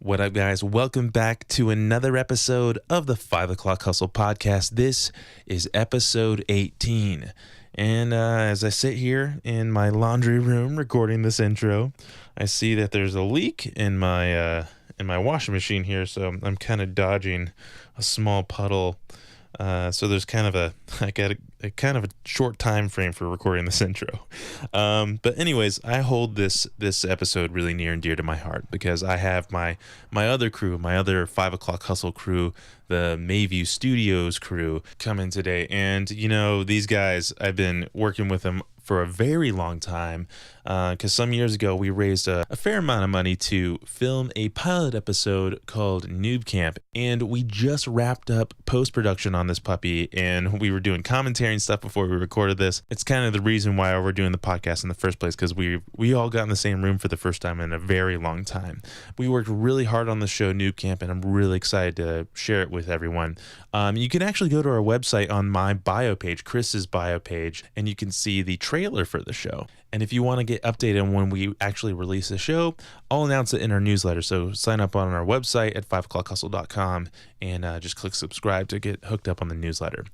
What up, guys? Welcome back to another episode of the 5 O'Clock Hustle podcast. This is episode 18. And as I sit here in my laundry room recording this intro, I see that there's a leak in my washing machine here, so I'm kind of dodging a small puddle. So there's kind of a short time frame for recording this intro. But anyways, I hold this episode really near and dear to my heart because I have my other crew, my other 5 O'Clock Hustle crew, the Mayview Studios crew, come in today. And, you know, these guys, I've been working with them for a very long time because some years ago we raised a fair amount of money to film a pilot episode called Noob Camp, and we just wrapped up post-production on this puppy, and we were doing commentary and stuff before we recorded this. It's kind of the reason why we're doing the podcast in the first place, because we all got in the same room for the first time in a very long time. We worked really hard on the show Noob Camp, and I'm really excited to share it with everyone. You can actually go to our website on my bio page, Chris's bio page, and you can see the trailer for the show. And if you want to get updated on when we actually release the show, I'll announce it in our newsletter. So sign up on our website at 5o'clockhustle.com and just click subscribe to get hooked up on the newsletter.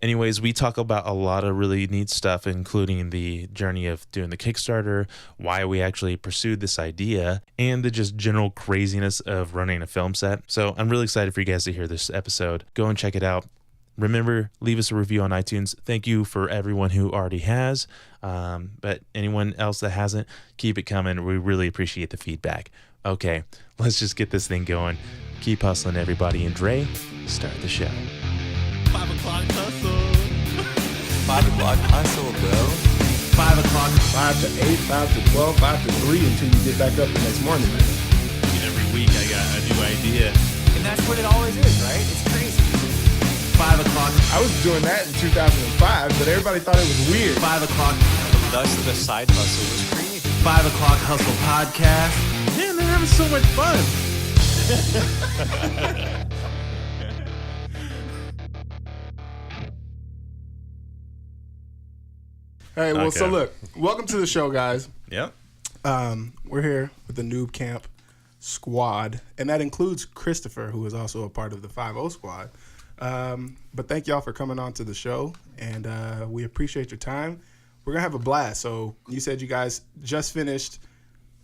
Anyways, we talk about a lot of really neat stuff, including the journey of doing the Kickstarter, why we actually pursued this idea, and the just general craziness of running a film set. So I'm really excited for you guys to hear this episode. Go and check it out. Remember, leave us a review on iTunes. Thank you for everyone who already has. But anyone else that hasn't, keep it coming. We really appreciate the feedback. Okay, let's just get this thing going. Keep hustling, everybody. And Dre, start the show. 5 o'clock hustle. 5 o'clock hustle, bro. 5 o'clock. 5 to 8, 5 to 12, 5 to 3 until you get back up the next morning, man. Every week I got a new idea. And that's what it always is, right? It's crazy. 5 o'clock. I was doing that in 2005, but everybody thought it was weird. 5 o'clock. Thus, the side hustle was created. 5 o'clock hustle podcast. Man, they're having so much fun. Hey, well, Okay. so look, welcome to the show, guys. Yep. We're here with the Noob Camp squad, and that includes Christopher, who is also a part of the 5-0 squad. But thank y'all for coming on to the show, and we appreciate your time. We're going to have a blast. So you said you guys just finished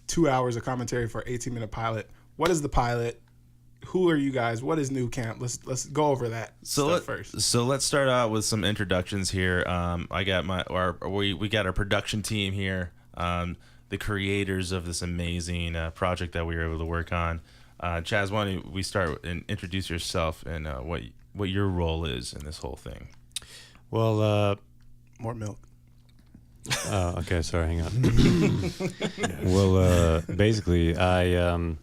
2 hours of commentary for an 18-minute pilot. What is the pilot? Who are you guys? What is Noob Camp? Let's go over that first. So let's start out with some introductions here. I got we got our production team here, the creators of this amazing project that we were able to work on. Chaz, why don't we start and introduce yourself and what your role is in this whole thing? Well, More milk. okay, sorry, hang on. Well, basically, I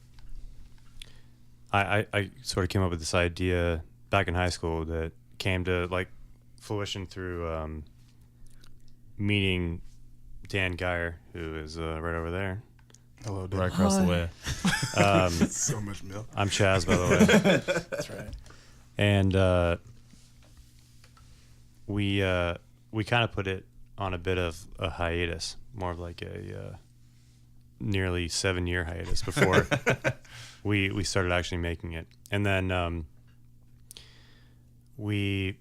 sort of came up with this idea back in high school that came to like fruition through meeting Dan Geyer, who is right over there. Hello, Dan. Right across the way. So much milk. I'm Chaz, by the way. That's right. And we kind of put it on a bit of a hiatus, more of like a nearly 7-year hiatus before we started actually making it. And then we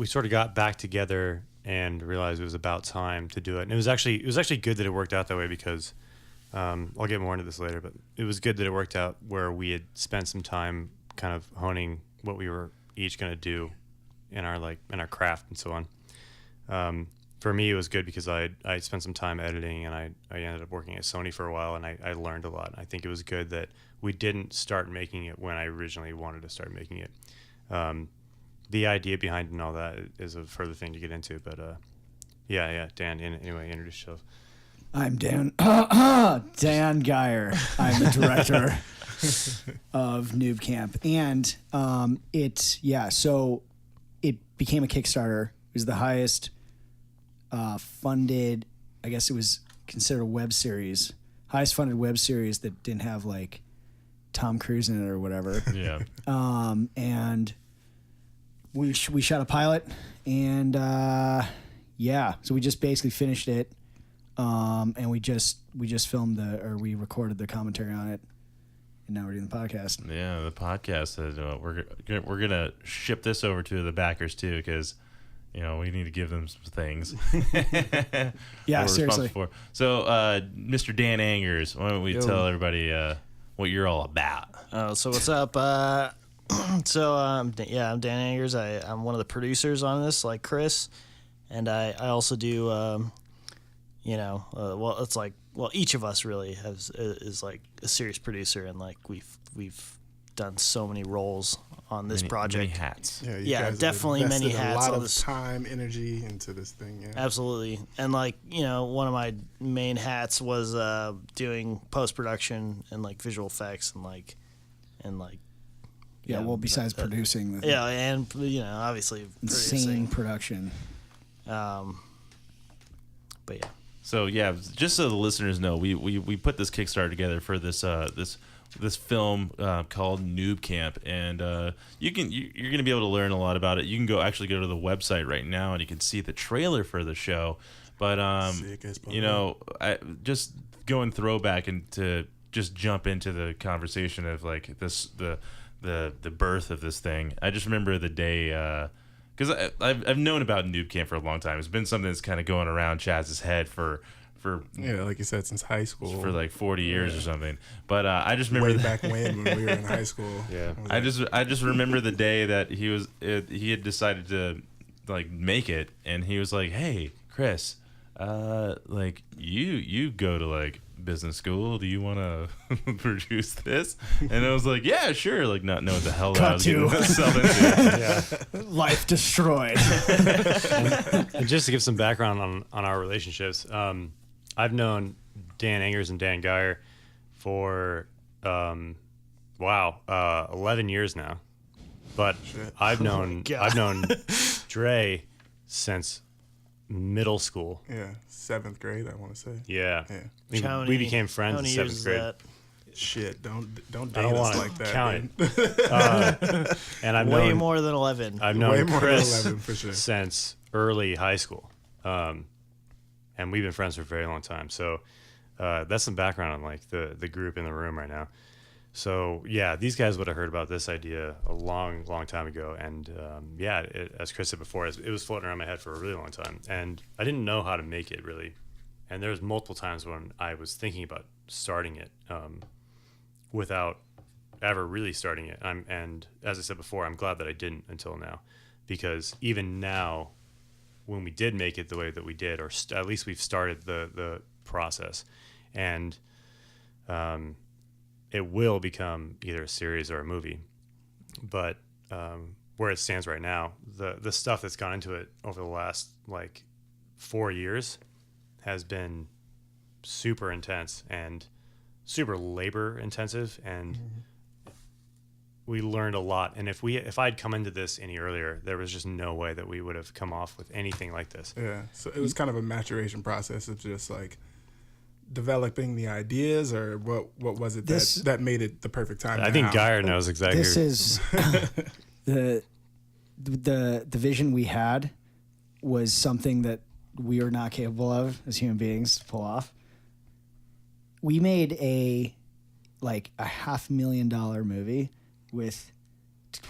sort of got back together and realized it was about time to do it. And it was actually good that it worked out that way because I'll get more into this later, but it was good that it worked out where we had spent some time kind of honing what we were each going to do in our craft and so on. For me, it was good because I spent some time editing, and I ended up working at Sony for a while, and I learned a lot. I think it was good that we didn't start making it when I originally wanted to start making it. The idea behind it and all that is a further thing to get into, but yeah, Dan, anyway, introduce yourself. I'm Dan Dan Geyer. I'm the director of Noob Camp, and so it became a Kickstarter. It was the highest funded, I guess it was considered a web series, highest funded web series that didn't have like Tom Cruise in it or whatever. Yeah. And we shot a pilot, and so we just basically finished it. And we just filmed we recorded the commentary on it, and now we're doing the podcast. Yeah, the podcast. We're gonna ship this over to the backers too, because we need to give them some things. Yeah, seriously. So, Mr. Dan Angers, why don't we tell everybody what you're all about? So what's up? I'm Dan Angers. I'm one of the producers on this, like Chris, and I also do. Each of us really is like a serious producer, and like we've done so many roles on this project. Many hats. Yeah, definitely many hats. A lot on of this. time, energy into this thing. Yeah, Absolutely, and one of my main hats was doing post production and like visual effects and Yeah, well, besides producing. And obviously insane production. But yeah. So yeah, just so the listeners know, we put this Kickstarter together for this film called Noob Camp, and you're gonna be able to learn a lot about it. You can go to the website right now, and you can see the trailer for the show. But I just going throwback and to just jump into the conversation of like the birth of this thing. I just remember the day. Because I've known about Noob Camp for a long time. It's been something that's kind of going around Chaz's head for like you said, since high school for like 40 years or something. But I just remember way back when we were in high school. Yeah, I just remember the day that he had decided to like make it, and he was like, "Hey, Chris, like you go to like business school. Do you want to produce this?" And I was like, "Yeah, sure." Like not knowing the hell I was getting myself into. Life destroyed. And just to give some background on our relationships, I've known Dan Angers and Dan Geyer for 11 years now. But I've known Dre since middle school. Yeah, 7th grade, I want to say. Yeah. We became friends in 7th grade. That? Shit, don't I date don't us want like to that. count it. And I've Way known more than 11. I've Way known more than Chris 11 for sure. since early high school, and we've been friends for a very long time. So that's some background on like the group in the room right now. So yeah, these guys would have heard about this idea a long time ago, and as Chris said before, it was floating around my head for a really long time, and I didn't know how to make it really. And there was multiple times when I was thinking about starting it without ever really starting it. And as I said before, I'm glad that I didn't until now, because even now, when we did make it the way that we did, or at least we've started the process, and it will become either a series or a movie. But where it stands right now, the stuff that's gone into it over the last like 4 years has been super intense and super labor intensive, and we learned a lot. And if I'd come into this any earlier, there was just no way that we would have come off with anything like this. Yeah, so it was kind of a maturation process of just like developing the ideas, or what was it that made it the perfect time? I think Geyer knows exactly. This is the vision we had was something that we are not capable of as human beings to pull off. We made a $500,000 movie with it's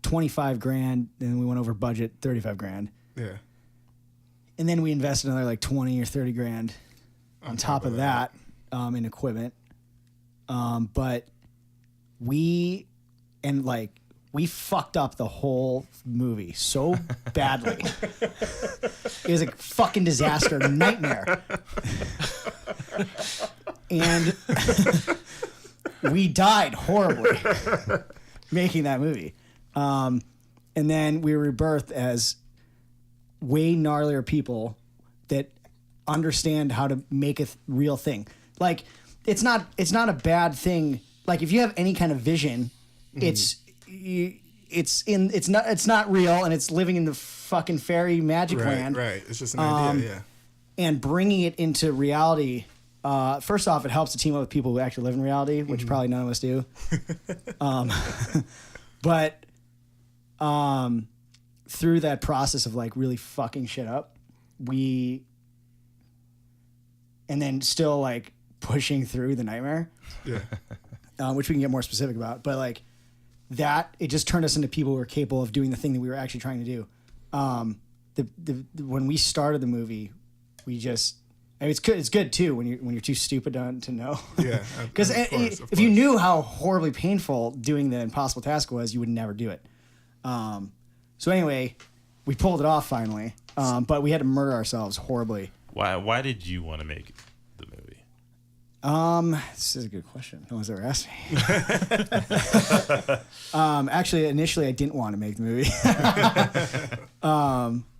$25,000, and then we went over budget $35,000. Yeah. And then we invested another like $20,000 or $30,000 on top of that in equipment. But we fucked up the whole movie so badly. It was a fucking disaster, a nightmare. And we died horribly making that movie. And then we were rebirthed as way gnarlier people that understand how to make a real thing. Like it's not a bad thing. Like if you have any kind of vision, it's not real, and it's living in the fucking fairy magic land. Right. It's just an idea. Yeah. And bringing it into reality. First off, it helps to team up with people who actually live in reality, which probably none of us do. But through that process of like really fucking shit up, and then still like pushing through the nightmare. Yeah. which we can get more specific about. But like that, it just turned us into people who were capable of doing the thing that we were actually trying to do. When we started the movie, we just. I mean, it's good too when you're too stupid to know. Yeah, because if you knew how horribly painful doing the impossible task was, you would never do it. So anyway, we pulled it off finally, but we had to murder ourselves horribly. Why did you want to make the movie? This is a good question. No one's ever asked me. Actually, initially, I didn't want to make the movie,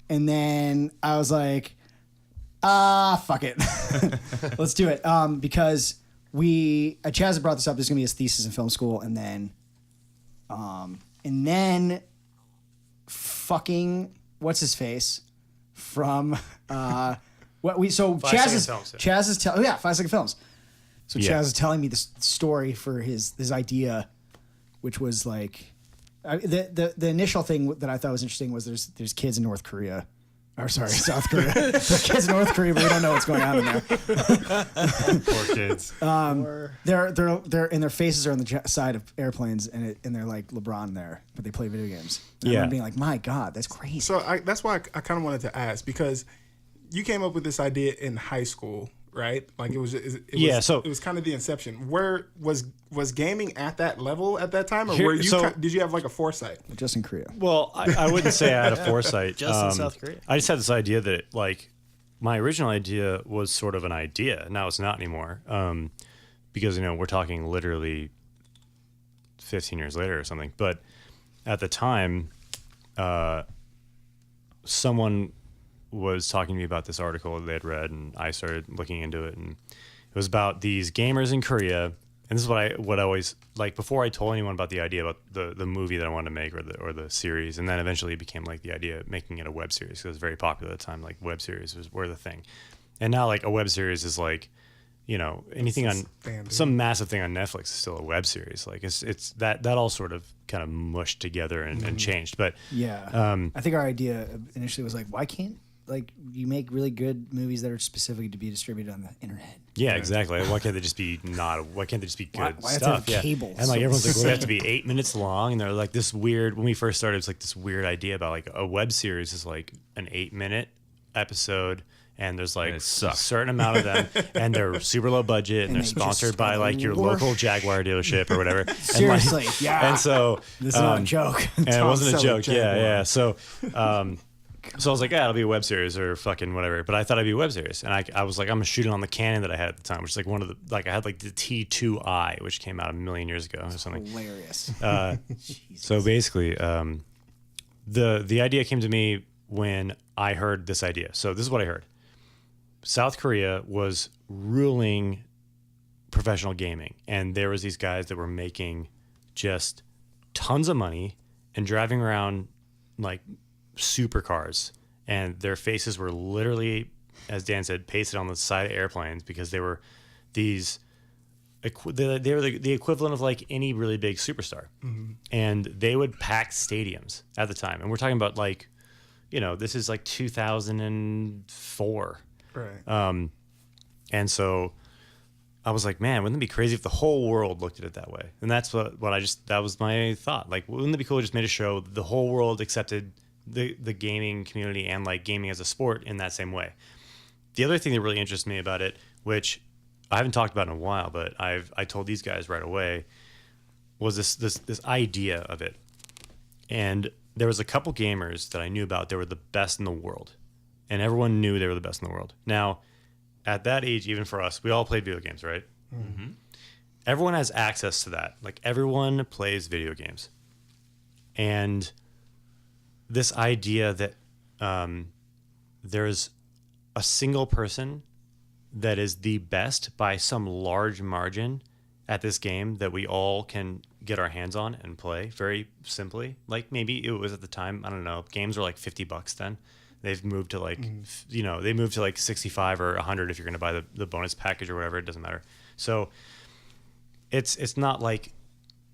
and then I was like. Fuck it. Let's do it. Because Chaz had brought this up. There's gonna be his thesis in film school, and then fucking what's his face from Chaz is telling 5 Second Films. So Chaz is telling me this story for his idea, which was like the initial thing that I thought was interesting was there's kids in North Korea. Or sorry, South Korea. There's kids in North Korea, but we don't know what's going on in there. Poor kids. They're and their faces are on the side of airplanes, and they're like LeBron there, but they play video games. And I'm being like, my God, that's crazy. So that's why I kind of wanted to ask, because you came up with this idea in high school, right? Like it was kind of the inception. Where was gaming at that level at that time, or did you have like a foresight? Just in Korea. Well, I wouldn't say I had a foresight. Just in South Korea. I just had this idea that like my original idea was sort of an idea. Now it's not anymore, because we're talking literally 15 years later or something. But at the time, someone was talking to me about this article that they had read, and I started looking into it, and it was about these gamers in Korea. And this is what I always like before I told anyone about the idea about the movie that I wanted to make or the series, and then eventually it became like the idea of making it a web series because it was very popular at the time. Like web series were the thing, and now like a web series is like anything on some massive thing on Netflix is still a web series. Like it's that all sort of kind of mushed together and changed. But I think our idea initially was like, why can't you make really good movies that are specifically to be distributed on the internet? Yeah, exactly. Why can't they just be good why stuff? have to have cable? And like everyone's like, well, they have to be 8 minutes long, and they're like this weird. When we first started, it's like this weird idea about like a web series is like an 8-minute episode, and there's like a certain amount of them, and they're super low budget, and they're sponsored by like your local Jaguar dealership or whatever. Seriously, And so this is not a joke. And it wasn't a joke. Yeah. So I was like, it'll be a web series or fucking whatever. But I thought it'd be a web series. And I was like, I'm going to shoot it on the Canon that I had at the time, which is like one of the, like I had like the T2i, which came out a million years ago or something. Hilarious. So basically, the idea came to me when I heard this idea. So this is what I heard. South Korea was ruling professional gaming. And there was these guys that were making just tons of money and driving around like supercars, and their faces were literally, as Dan said, pasted on the side of airplanes because they were these they were the equivalent of like any really big superstar. And they would pack stadiums at the time, and we're talking about like this is like 2004, right? And so I was like, man, wouldn't it be crazy if the whole world looked at it that way? And that's that was my thought. Like, wouldn't it be cool to just made a show the whole world accepted the gaming community and like gaming as a sport in that same way? The other thing that really interests me about it, which I haven't talked about in a while, but I told these guys right away, was this idea of it. And there was a couple gamers that I knew about that were the best in the world, and everyone knew they were the best in the world. Now, at that age, even for us, we all played video games, right? Mm-hmm. Everyone has access to that. Like everyone plays video games, and this idea that there's a single person that is the best by some large margin at this game that we all can get our hands on and play very simply. Like maybe it was at the time, I don't know, games were like $50 then. They've moved to like, they moved to like 65 or 100 if you're going to buy the bonus package or whatever. It doesn't matter. So it's not like,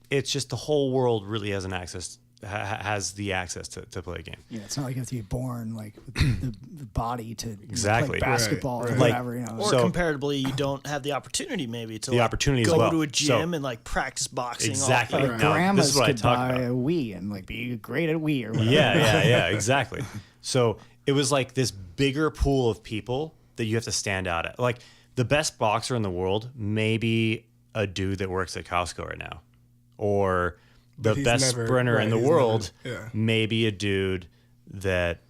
it's just the whole world really has an access has the access to play a game. Yeah, it's not like you have to be born like with the body to Exactly. play basketball Right. or Like- whatever. Or So- comparatively, you don't have the opportunity maybe to The opportunity as go well. to a gym So- and like practice boxing. Exactly. All, Like Now, this grandmas is what I could talk buy about. a Wii and like be great at Wii or whatever. Yeah, exactly. So it was like this bigger pool of people that you have to stand out at. Like the best boxer in the world, maybe a dude that works at Costco right now, or the he's best never- sprinter right, in the he's world, never- yeah. maybe a dude that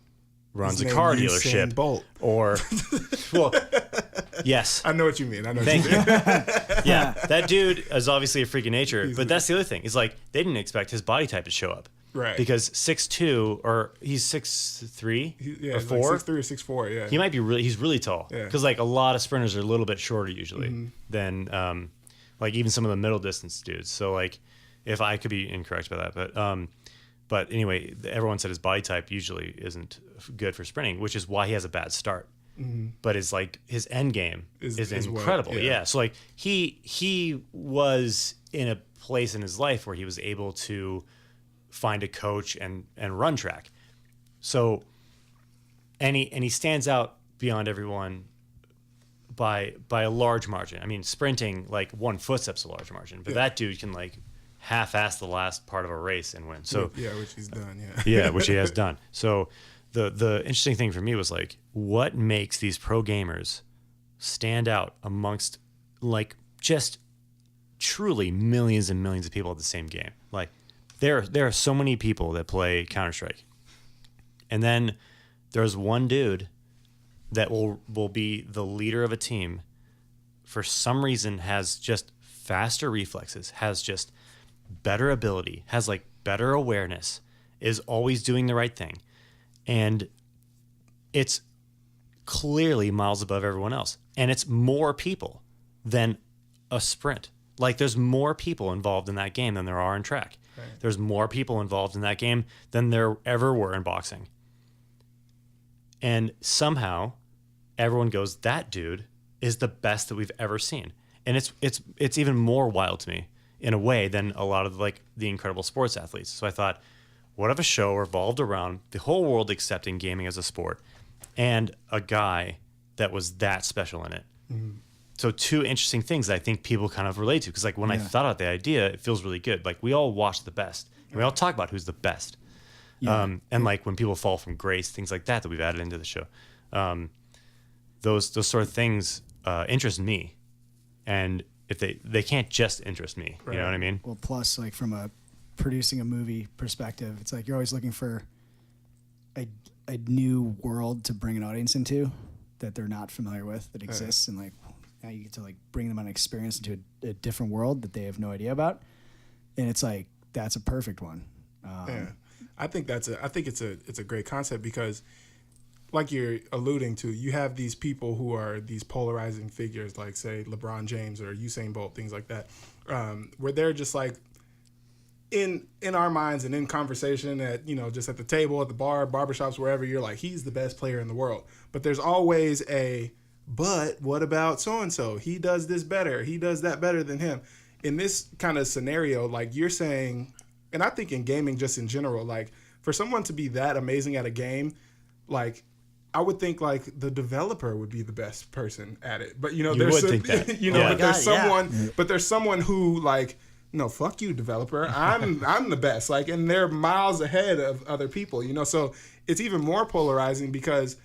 runs His a car name dealership, Usain Bolt. or well, yes, I know what you mean. I know. thank what you mean. yeah, that dude is obviously a freak of nature. But that's the other thing. Is like they didn't expect his body type to show up. Right. Because 6'2", or he's 6'3", Yeah, or it's 4. like 6'3" or 6'4". Yeah. He might be he's really tall. Yeah. Because like a lot of sprinters are a little bit shorter usually than like even some of the middle distance dudes. So like if I could be incorrect about that, but anyway, everyone said his body type usually isn't good for sprinting, which is why he has a bad start. But it's like his end game is Is what- incredible. yeah. Yeah. So like he was in a place in his life where he was able to find a coach and run track. So and he stands out beyond everyone by a large margin. I mean, sprinting like 1 footstep's a large margin, but that dude can like half-ass the last part of a race and win. So yeah, which he's done. Yeah. yeah, which he has done. So the interesting thing for me was like, what makes these pro gamers stand out amongst like just truly millions and millions of people at the same game? Like there are so many people that play Counter-Strike, and then there's one dude that will be the leader of a team. For some reason, has just faster reflexes, has just better ability, has like better awareness, is always doing the right thing. And it's clearly miles above everyone else. And it's more people than a sprint. Like there's more people involved in that game than there are in track. Right. There's more people involved in that game than there ever were in boxing. And somehow everyone goes, that dude is the best that we've ever seen. And it's even more wild to me in a way than a lot of like the incredible sports athletes. So I thought, what if a show revolved around the whole world accepting gaming as a sport and a guy that was that special in it? Mm-hmm. So two interesting things that I think people kind of relate to. Because like when I thought out the idea, it feels really good. Like we all watch the best. And we all talk about who's the best. Yeah. And like when people fall from grace, things like that we've added into the show. Those sort of things interest me. And if they can't just interest me, you know what I mean? Well, plus like from a producing a movie perspective, it's like you're always looking for a new world to bring an audience into that they're not familiar with that exists, and like now you get to like bring them on an experience into a different world that they have no idea about, and it's like that's a perfect one. I think it's a great concept because, like you're alluding to, you have these people who are these polarizing figures, like say LeBron James or Usain Bolt, things like that, where they're just like in our minds and in conversation at just at the table, at the bar, barbershops, wherever, you're like, he's the best player in the world. But there's always but what about so and so? He does this better. He does that better than him. In this kind of scenario, like you're saying, and I think in gaming just in general, like for someone to be that amazing at a game, like I would think like the developer would be the best person at it. But there's would think that. But there's someone who like, no, fuck you, developer. I'm the best. Like, and they're miles ahead of other people, so it's even more polarizing because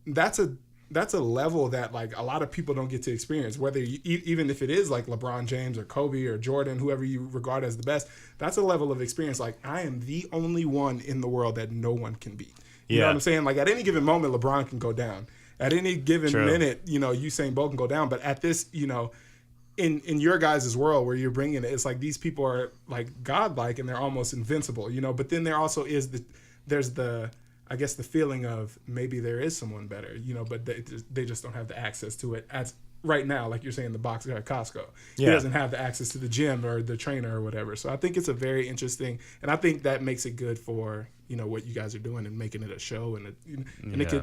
that's a level that like a lot of people don't get to experience, whether even if it is like LeBron James or Kobe or Jordan, whoever you regard as the best, that's a level of experience. Like I am the only one in the world that no one can beat. You know what I'm saying? Like at any given moment, LeBron can go down. At any given minute, Usain Bolt can go down. But at this, in your guys' world where you're bringing it, it's like these people are like godlike and they're almost invincible, But then there also is there's the I guess the feeling of maybe there is someone better, but they just don't have the access to it as right now, like you're saying, the boxer at Costco. He doesn't have the access to the gym or the trainer or whatever. So I think it's a very interesting, and I think that makes it good for what you guys are doing and making it a show, and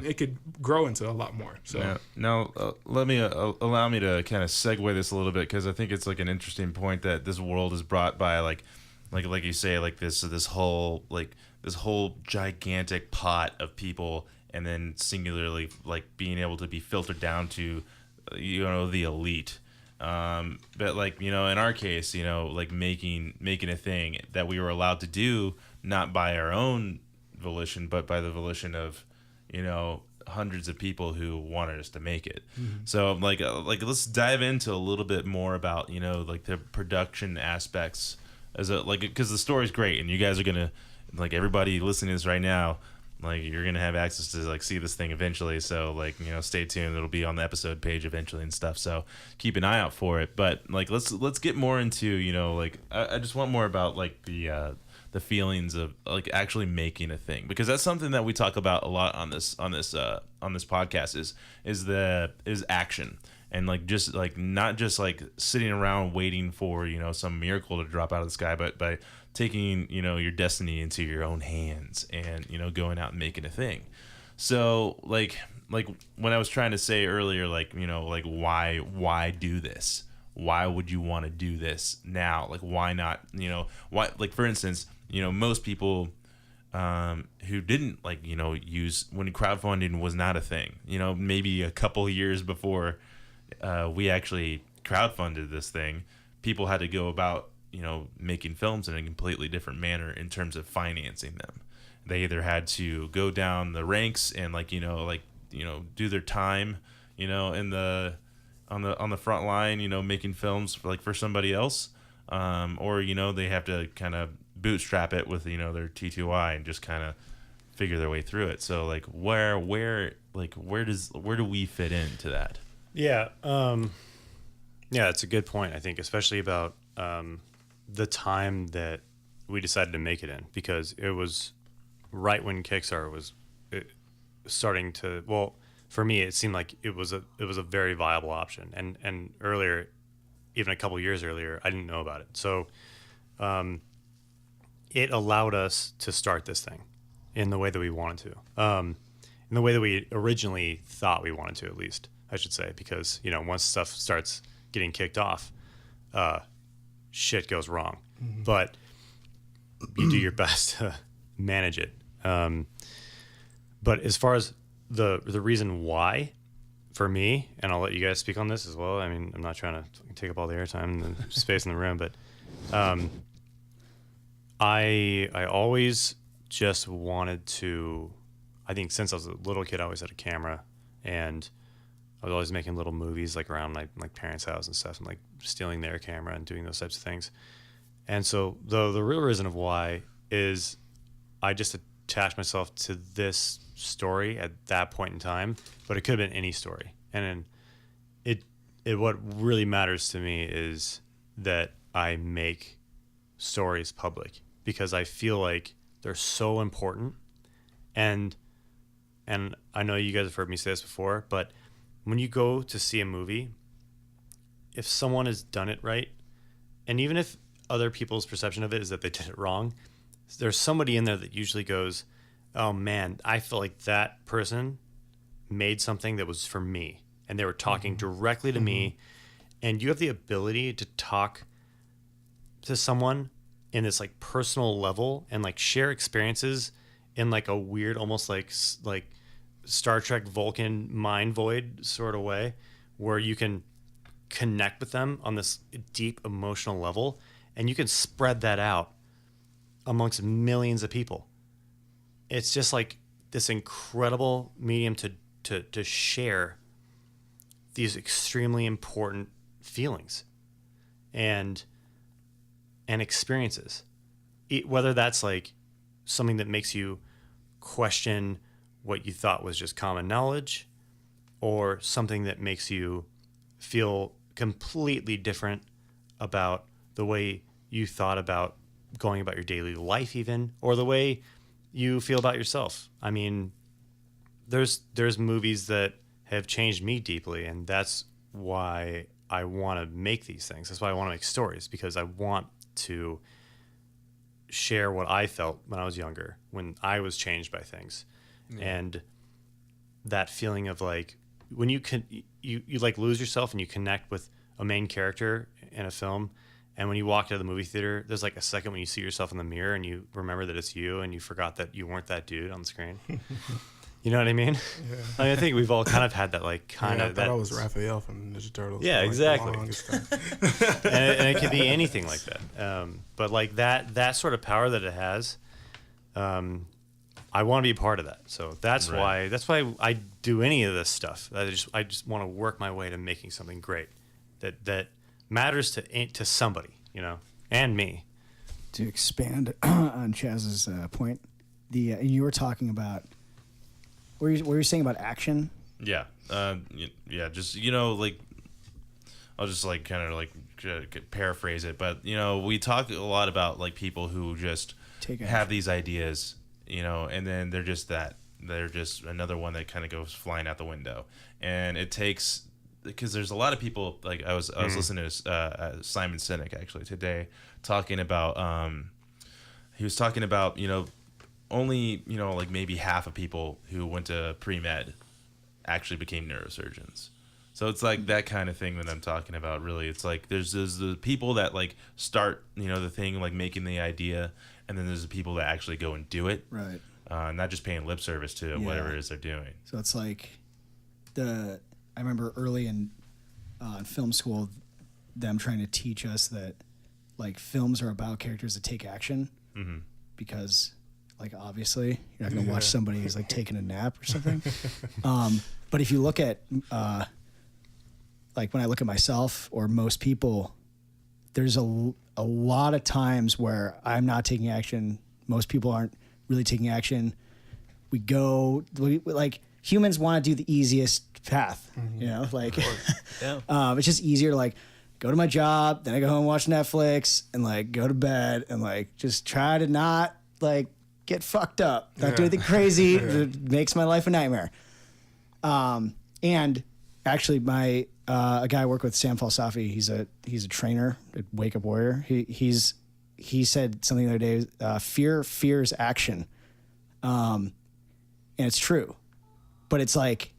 it could grow into a lot more. So now let me allow me to kind of segue this a little bit because I think it's like an interesting point that this world is brought by like like you say, like this whole gigantic pot of people, and then singularly like being able to be filtered down to the elite. But like in our case, like making a thing that we were allowed to do, not by our own volition, but by the volition of hundreds of people who wanted us to make it. So like let's dive into a little bit more about like the production aspects because the story's great, and you guys are gonna, like, everybody listening to this right now, like, you're gonna have access to like see this thing eventually. So like stay tuned, it'll be on the episode page eventually and stuff, so keep an eye out for it. But like let's get more into like I just want more about like the feelings of like actually making a thing, because that's something that we talk about a lot on this podcast is action, and like just like not just like sitting around waiting for some miracle to drop out of the sky, but by taking your destiny into your own hands and going out and making a thing. So like when I was trying to say earlier, like like why do this? Why would you want to do this now? Like, why not? Why, like, for instance, most people who didn't like use when crowdfunding was not a thing, maybe a couple years before we actually crowdfunded this thing, people had to go about making films in a completely different manner in terms of financing them. They either had to go down the ranks and do their time in the on the front line, making films for somebody else, or they have to kind of bootstrap it with their T2I and just kind of figure their way through it. So like where do we fit into that? Yeah, it's a good point, I think, especially about the time that we decided to make it in, because it was right when Kickstarter was starting to, well, for me, it seemed like it was a very viable option, and earlier, even a couple years earlier, I didn't know about it. So, it allowed us to start this thing in the way that we wanted to, in the way that we originally thought we wanted to, at least I should say, because once stuff starts getting kicked off, shit goes wrong, but you do your best to manage it. But as far as the reason why, for me, and I'll let you guys speak on this as well. I mean, I'm not trying to take up all the airtime and the space in the room, but I always just wanted to. I think since I was a little kid, I always had a camera, and I was always making little movies like around my parents' house and stuff, and like stealing their camera and doing those types of things. And so the real reason of why is I just attached myself to this story at that point in time, but it could have been any story. And then what really matters to me is that I make stories public, because I feel like they're so important. And I know you guys have heard me say this before, but when you go to see a movie, if someone has done it right, and even if other people's perception of it is that they did it wrong, there's somebody in there that usually goes, oh man, I feel like that person made something that was for me, and they were talking directly to me. And you have the ability to talk to someone in this like personal level and like share experiences in like a weird, almost like Star Trek Vulcan mind void sort of way, where you can connect with them on this deep emotional level, and you can spread that out amongst millions of people. It's just like this incredible medium to share these extremely important feelings and experiences, whether that's like something that makes you question what you thought was just common knowledge, or something that makes you feel completely different about the way you thought about going about your daily life, even, or the way you feel about yourself. I mean, there's movies that have changed me deeply, and that's why I want to make these things. That's why I want to make stories, because I want to share what I felt when I was younger, when I was changed by things. Yeah. And that feeling of like when you like lose yourself and you connect with a main character in a film, And when you walk out of the movie theater, there's like a second when you see yourself in the mirror and you remember that it's you and you forgot that you weren't that dude on the screen. You know what I mean? Yeah. I think we've all kind of had that, like, kind I of. thought I was Raphael from Ninja Turtles. Yeah, for, like, exactly. the longest time. and it could be anything like that. But like that sort of power that it has, I want to be a part of that. So that's why I do any of this stuff. I just want to work my way to making something great that matters to somebody, you know, and me. To expand on Chaz's point, you were talking about. What were you saying about action? Yeah. Yeah. Just, you know, like, I'll just like kind of like paraphrase it, but you know, we talk a lot about like people who just have these ideas, you know, and then they're just another one that kind of goes flying out the window, and it takes, because there's a lot of people, like I was listening to Simon Sinek actually today talking about he was talking about, you know, only, you know, like maybe half of people who went to pre-med actually became neurosurgeons. So it's like that kind of thing that I'm talking about, really. It's like there's the people that like start, you know, the thing, like making the idea, and then there's the people that actually go and do it. Right. Not just paying lip service to whatever it is they're doing. So it's like I remember early in film school, them trying to teach us that like films are about characters that take action, because like obviously you're not gonna watch somebody who's like taking a nap or something. But if you look at like when I look at myself or most people, there's a lot of times where I'm not taking action. Most people aren't really taking action. We like humans want to do the easiest path, you know, like it's just easier to like go to my job, then I go home and watch Netflix and like go to bed and like just try to not like get fucked up, not do anything crazy that makes my life a nightmare. And actually my a guy I work with, Sam Falsafi, he's a trainer at Wake Up Warrior. He said something the other day, fear fears action. And it's true. But it's like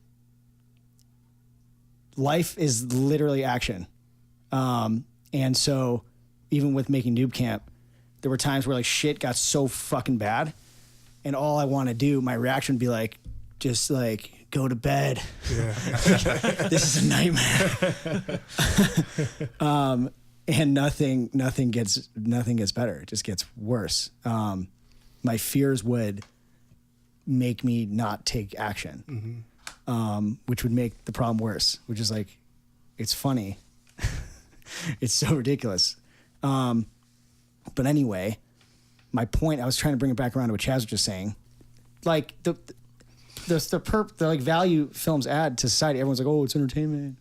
life is literally action. And so even with making Noob Camp, there were times where like shit got so fucking bad, and all I want to do, my reaction would be like, just like go to bed. Yeah. This is a nightmare. And nothing gets better. It just gets worse. My fears would make me not take action, which would make the problem worse, which is like, it's funny. It's so ridiculous. But anyway, my point, I was trying to bring it back around to what Chaz was just saying. Like the like value films add to society. Everyone's like, oh, it's entertainment.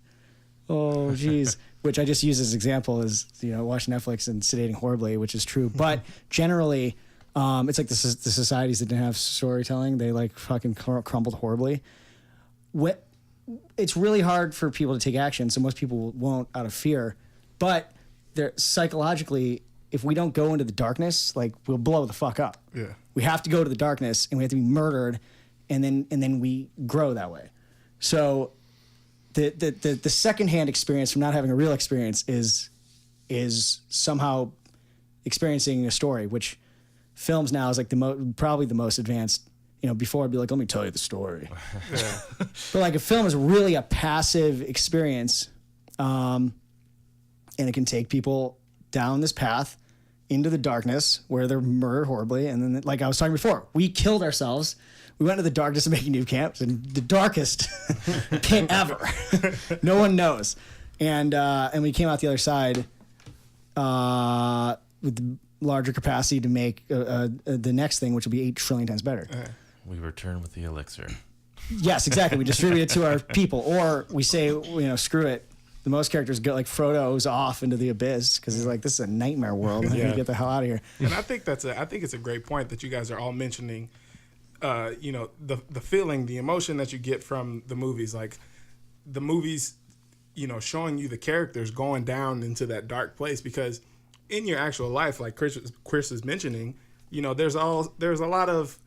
Oh, geez. Which I just use as example as, you know, watching Netflix and sedating horribly, which is true. But generally, it's like the societies that didn't have storytelling. They like fucking crumbled horribly. It's really hard for people to take action, so most people won't out of fear. But they're psychologically, if we don't go into the darkness, like we'll blow the fuck up. Yeah. We have to go to the darkness and we have to be murdered, and then we grow that way. So the secondhand experience from not having a real experience is somehow experiencing a story, which films now is like probably the most advanced. You know, before I'd be like, let me tell you the story. Yeah. But like a film is really a passive experience. And it can take people down this path into the darkness where they're murdered horribly. And then, like I was talking before, we killed ourselves. We went to the darkness of making Noob Camp, and the darkest pit ever. No one knows. And we came out the other side with the larger capacity to make the next thing, which will be 8 trillion times better. We return with the elixir. Yes, exactly. We distribute it to our people, or we say, you know, screw it. The most characters go like Frodo's off into the abyss because he's like, this is a nightmare world. I need to get the hell out of here. And I think it's a great point that you guys are all mentioning. You know, the feeling, the emotion that you get from the movies, like the movies, you know, showing you the characters going down into that dark place. Because in your actual life, like Chris is mentioning, you know, there's a lot of,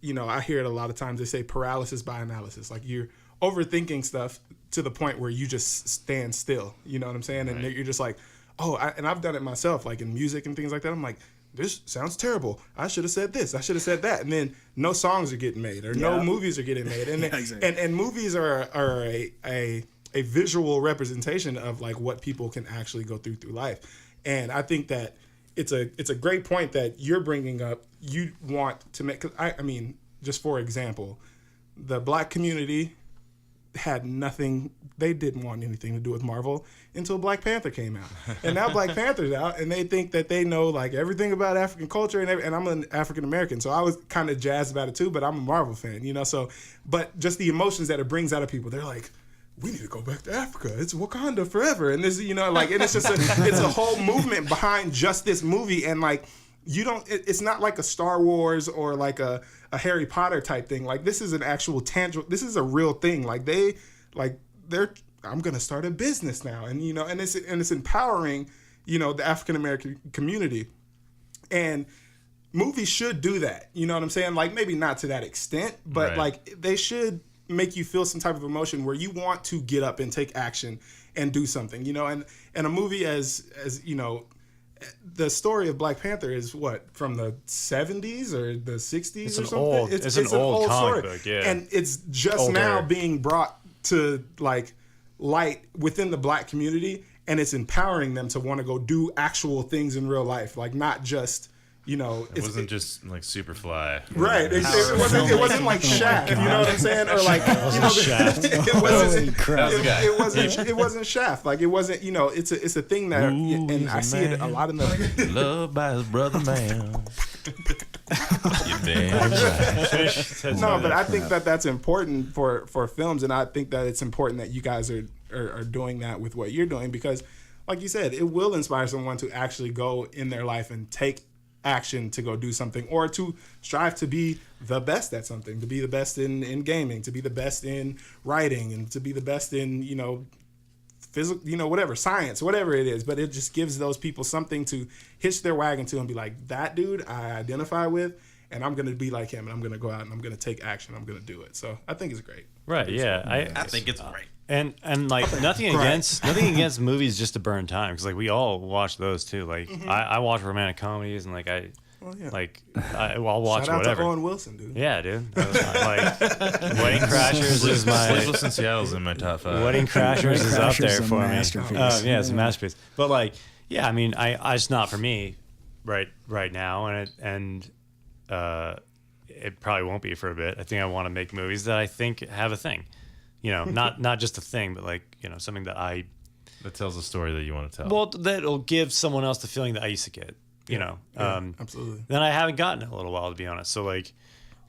you know, I hear it a lot of times. They say paralysis by analysis. Like you're overthinking stuff to the point where you just stand still. You know what I'm saying? And you're just like, and I've done it myself, like in music and things like that. I'm like, this sounds terrible. I should have said this. I should have said that. And then no songs are getting made, or no movies are getting made. And exactly. and movies are a visual representation of like what people can actually go through life. And I think that it's a great point that you're bringing up. You want to make, 'cause I mean, just for example, the Black community had nothing. They didn't want anything to do with Marvel until Black Panther came out, and now Black Panther's out, and they think that they know like everything about African culture and I'm an African American, so I was kind of jazzed about it too. But I'm a Marvel fan, you know. So, but just the emotions that it brings out of people, they're like, we need to go back to Africa. It's Wakanda forever, and this, you know, like, and it's just it's a whole movement behind just this movie, and like. It's not like a Star Wars or like a Harry Potter type thing. Like, this is an actual tangible, this is a real thing. Like, I'm going to start a business now. And, you know, and it's empowering, you know, the African American community. And movies should do that. You know what I'm saying? Like, maybe not to that extent, but Right. like they should make you feel some type of emotion where you want to get up and take action and do something, you know, and a movie as, you know, the story of Black Panther is what, from the 70s or the 60s It's or an something? old- it's an old comic book, yeah. And it's just Older. now being brought to like light within the Black community, and it's empowering them to want to go do actual things in real life, like not just, you know, It wasn't just like Superfly. right. It wasn't like Shaft, you know what I'm saying, or like, you know, Shaft. Holy crap. it wasn't Shaft. Like, it wasn't, you know, it's a thing that, Ooh, and he's I a see it a man. lot in the. Loved by his brother man. You damn right. No, but I think that that's important for films, and I think that it's important that you guys are doing that with what you're doing, because, like you said, it will inspire someone to actually go in their life and take action to go do something, or to strive to be the best at something, to be the best in gaming, to be the best in writing, and to be the best in, you know, physical, you know, whatever, science, whatever it is. But it just gives those people something to hitch their wagon to and be like, that dude I identify with, and I'm going to be like him, and I'm going to go out and I'm going to take action. I'm going to do it. So I think it's great. Right. Yeah. I think it's great. And like nothing against movies just to burn time, because like we all watch those too. Like I watch romantic comedies, and like I'll watch Shout out whatever. to Owen Wilson, dude. Yeah, dude. That was like Wedding Crashers is my Sleepless in Seattle's in my top 5. Wedding Crashers is up Crashers there is a for me. masterpiece. Yeah, it's a masterpiece. But like, yeah, I mean, I it's not for me right now, and it probably won't be for a bit. I think I want to make movies that I think have a thing. You know, not just a thing, but like, you know, something that That tells a story that you want to tell. well, that'll give someone else the feeling that I used to get. You know, Absolutely. then I haven't gotten in a little while, to be honest. So like,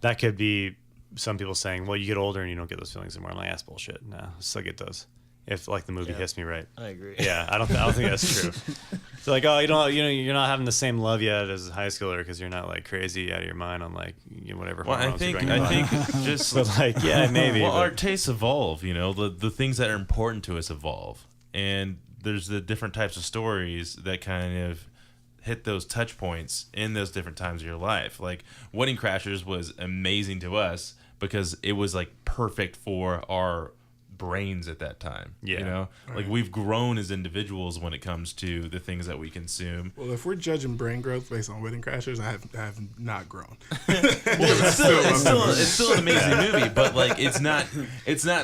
that could be some people saying, well, you get older and you don't get those feelings anymore. I'm like, that's bullshit. No, I still get those. If like the movie hits me right. I agree. Yeah, I don't think that's true. So like, oh, you're not having the same love yet as a high schooler because you're not like crazy out of your mind on like, you know, whatever. well, I hormones are think going on. just But like, yeah, maybe. well, but- our tastes evolve. You know, the things that are important to us evolve, and there's the different types of stories that kind of hit those touch points in those different times of your life. Like Wedding Crashers was amazing to us because it was like perfect for our brains at that time. Yeah. You know, like we've grown as individuals when it comes to the things that we consume. Well, if we're judging brain growth based on Wedding Crashers, I have not grown. It's still an amazing movie, but like it's not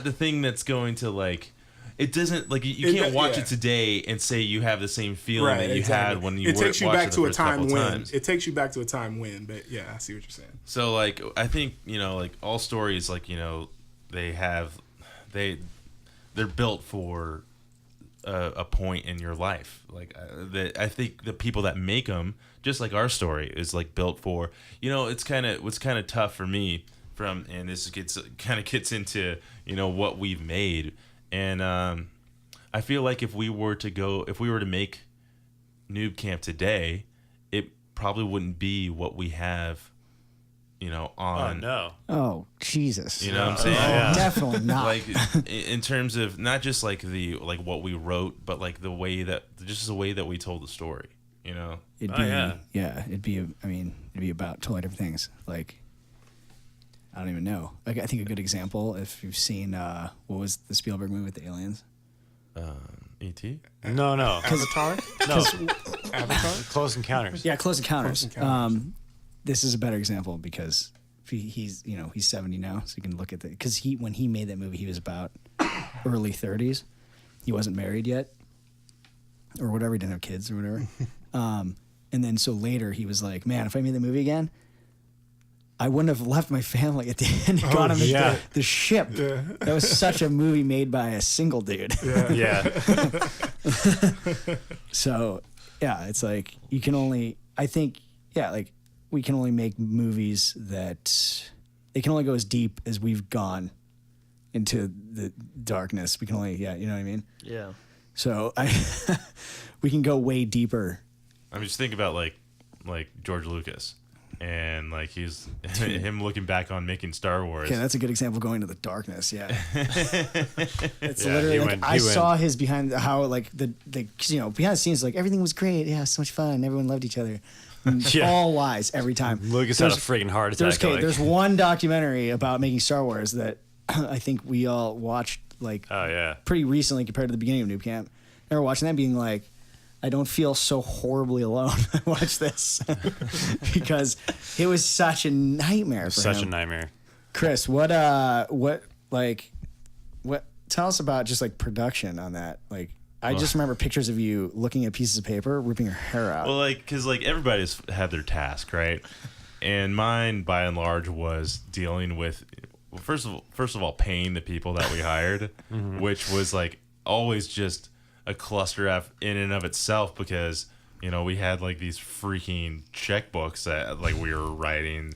the thing that's going to like. It doesn't like you can't watch it today and say you have the same feeling that you had when you it takes you watched back it to the a first time couple when. times. It takes you back to a time when. But yeah, I see what you're saying. So like I think, you know, like all stories, like, you know, they're built for a point in your life. Like I think the people that make them, just like our story, is like built for, you know, what's kind of tough for me and this gets into, you know, what we've made. And I feel like if we were to make Noob Camp today, it probably wouldn't be what we have, you know, oh on. no. Oh, Jesus. You know what I'm saying? yeah. Definitely not. Like in terms of not just like what we wrote, but like the way that we told the story. You know. It'd Oh, be, yeah. it'd be about totally different things. Like, I don't even know. Like, I think a good example, if you've seen, what was the Spielberg movie with the aliens? E.T.? No. Avatar. No. Avatar. Close Encounters. Yeah, Close Encounters. Close Encounters. This is a better example because he's 70 now, so you can look at because when he made that movie, he was about early 30s. He wasn't married yet, or whatever. He didn't have kids or whatever. And then so later he was like, "Man, if I made the movie again, I wouldn't have left my family at the end and got him the ship." Yeah. That was such a movie made by a single dude. Yeah. So yeah, it's like you can only. I think like we can only make movies that they can only go as deep as we've gone into the darkness. We can only you know what I mean? Yeah. So we can go way deeper. I mean, just think about like George Lucas, and like he's him looking back on making Star Wars. Okay, that's a good example of going to the darkness. Yeah, it's Yeah, literally he like went- I he saw his behind how like the behind the scenes, like everything was great. Yeah, so much fun. Everyone loved each other. Yeah. All lies every time. Lucas had a freaking heart attack. There's one documentary about making Star Wars that I think we all watched like Oh yeah. pretty recently compared to the beginning of Noob Camp. I remember watching that being like, I don't feel so horribly alone. I watched this because it was such a nightmare for Such him. a nightmare. Chris, what tell us about just like production on that. Like I just remember pictures of you looking at pieces of paper, ripping your hair out. Well, like, because like everybody's had their task, right? And mine, by and large, was dealing with first of all paying the people that we hired, which was like always just a cluster F in and of itself because we had like these freaking checkbooks that like we were writing,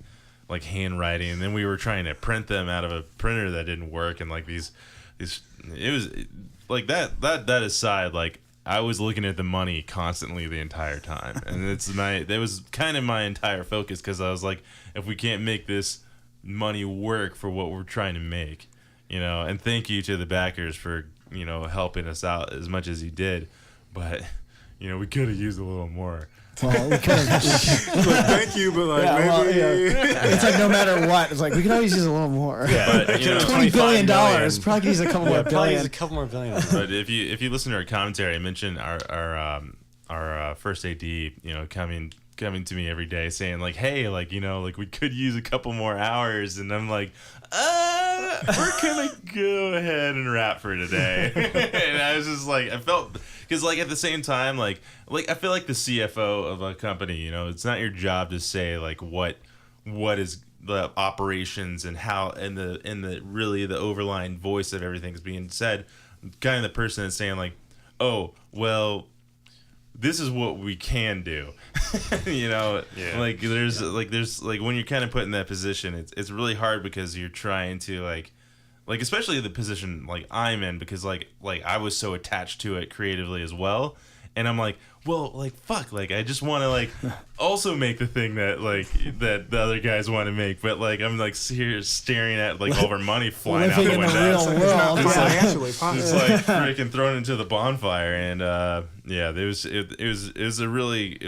like handwriting, and then we were trying to print them out of a printer that didn't work, and like these it was like that aside, like I was looking at the money constantly the entire time, and that was kind of my entire focus because I was like, if we can't make this money work for what we're trying to make, and thank you to the backers for helping us out as much as you did, but we could have used a little more. Well, we could have. Thank you, but like maybe. It's like no matter what, it's like we could always use a little more. Yeah. But, $20 billion. Probably could use a couple more Probably use billion. a couple more billion. But if you listen to our commentary, I mentioned our first AD, coming to me every day saying like, hey, like like we could use a couple more hours, and I'm like, we're gonna go ahead and wrap for today. And I was just like, I felt because like at the same time, like I feel like the CFO of a company, it's not your job to say like what is the operations and how and the really the overlying voice of everything's being said. Kind of the person that's saying like, oh well, this is what we can do. Like there's when you're kind of put in that position, it's really hard because you're trying to like especially the position like I'm in, because like I was so attached to it creatively as well, and I'm like, well, like fuck, like I just want to like also make the thing that like that the other guys want to make, but like I'm like here staring at like all of our money flying out the Living in the window. real It's world. not Yeah. financially It's possible. like freaking thrown into the bonfire, and it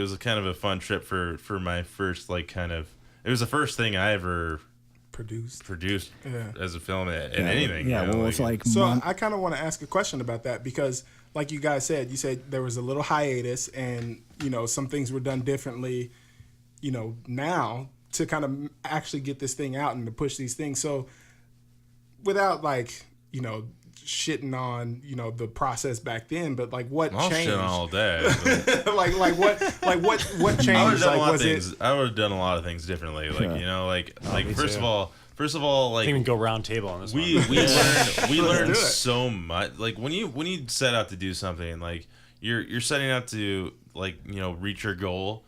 was kind of a fun trip for my first like kind of, it was the first thing I ever produced Yeah. as a film in anything. Yeah, well, it's like So I kind of want to ask a question about that because, like you guys said, there was a little hiatus, and some things were done differently, now to kind of actually get this thing out and to push these things. So without like shitting on the process back then, but like what I'll changed? shit on all day. what changed? I would have done a lot of was it- things. I would have done a lot of things differently. Like me first too. of all, like Can't even go round table on this we one. learned do it. so much. Like when you set out to do something, like you're setting out to like reach your goal,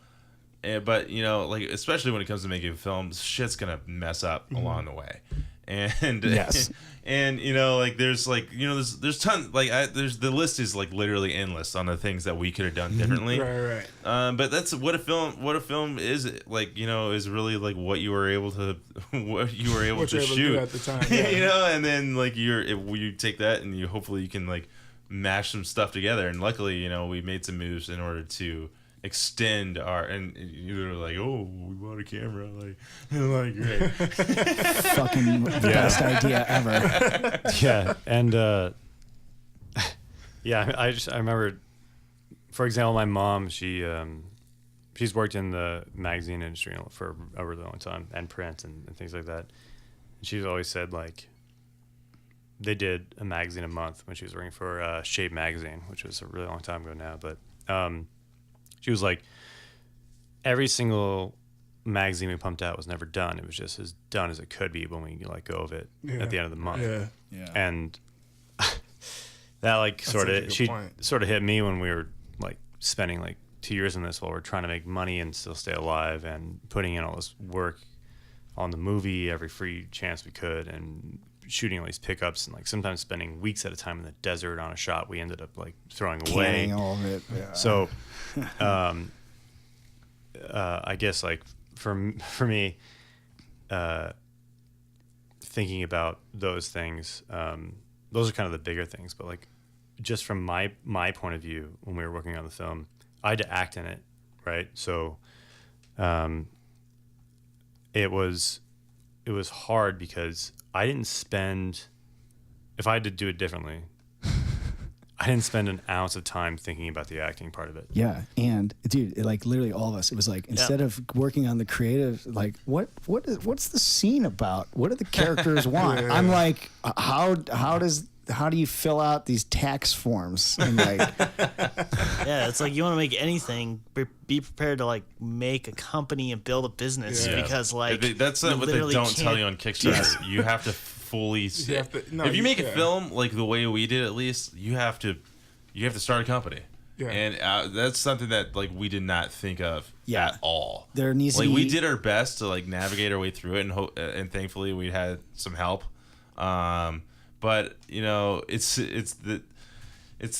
but like especially when it comes to making films, shit's gonna mess up along the way, and Yes. and like there's tons there's the list is like literally endless on the things that we could have done differently. Right. But that's what a film is, like is really like what you were able to What to you're able to shoot do at the time, yeah. and then like you take that and hopefully you can like mash some stuff together, and luckily we made some moves in order to extend our, and you were like, oh, we bought a camera, like great. fucking best idea ever. Yeah, and Yeah, I remember, for example, my mom, she's worked in the magazine industry for a really long time, and print and things like that. And she's always said, like, they did a magazine a month when she was working for Shape magazine, which was a really long time ago now. But she was like, every single magazine we pumped out was never done. It was just as done as it could be when we let go of it at the end of the month. Yeah. And that like sort of hit me when we were like spending like 2 years on this while we're trying to make money and still stay alive and putting in all this work on the movie every free chance we could and shooting all these pickups and like sometimes spending weeks at a time in the desert on a shot we ended up like throwing away. Canning all of it. Yeah. So I guess like for me thinking about those things, those are kind of the bigger things, but like just from my point of view when we were working on the film, I had to act in it, right? So it was hard because I didn't spend, if I had to do it differently, I didn't spend an ounce of time thinking about the acting part of it. Yeah, and dude, like literally all of us, it was like instead of working on the creative, like what's the scene about? What do the characters want? I'm like, how do you fill out these tax forms? And like, Yeah, it's like you want to make anything, be prepared to like make a company and build a business because like that's what they don't tell you on Kickstarter. You have to fully. If you make a film like the way we did, at least you have to start a company. Yeah. And that's something that like we did not think of at all. There needs to be, we did our best to like navigate our way through it, and thankfully we had some help. But you know, it's